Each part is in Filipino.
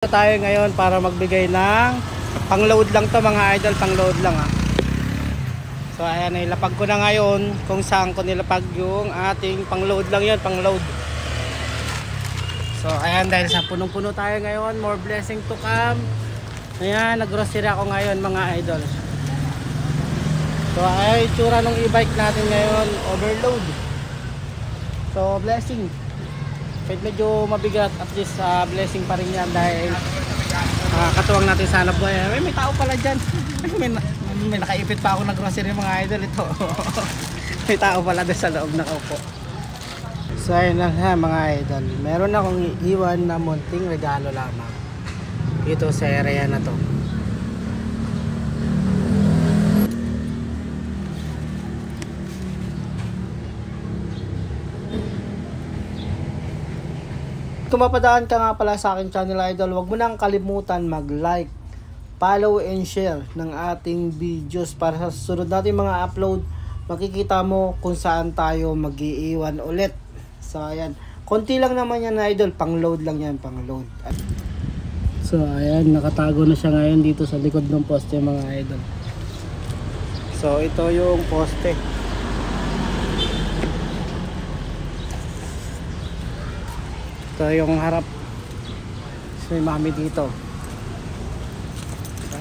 Tayo ngayon para magbigay ng pang-load lang to mga idol, pang-load lang So ayan, nilapag ko na ngayon kung saan ko nilapag yung ating pang-load lang yun, pang-load. So ayan, dahil sa punong-puno tayo ngayon, more blessing to come. Ayan, nag-grocery ako ngayon mga idol. So ay tsura ng e-bike natin ngayon, overload. So blessing. Kahit medyo mabigat, at least blessing pa rin yan dahil katuwang natin sa hanap buhay. May tao pala dyan. May nakaipit pa ako ng grocery mga idol. Ito may tao pala doon sa loob, nakaupo. So ayun lang ha mga idol, meron akong iwan na munting regalo lamang dito sa area na to. Kung mapadaan ka nga pala sa akin channel idol, wag mo nang kalimutan mag-like, follow and share ng ating videos para sa susunod natin mga upload. Makikita mo kung saan tayo mag-iiwan ulit. So ayan, konti lang naman yan idol, pang-load lang yan, pang-load. So ayan, nakatago na siya ngayon dito sa likod ng poste mga idol. So ito yung poste. Ito yung harap. So may mami dito.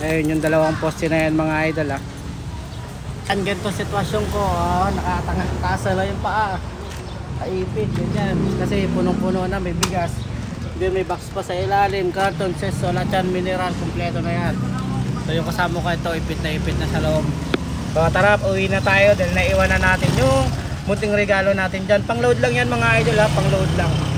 Ayun yung dalawang poste na yan mga idol Ang ganito sitwasyon ko, nakatangkasa na yung paa. Kaipit, ganyan. Kasi punong-puno na, may bigas. Then may box pa sa ilalim, carton, seso, lachan, mineral, kompleto na yan. So yung kasama ko ito, ipit na sa loob. So tara, uwi na tayo dahil naiwan na natin yung munting regalo natin dyan. Pang-load lang yan mga idol pang-load lang.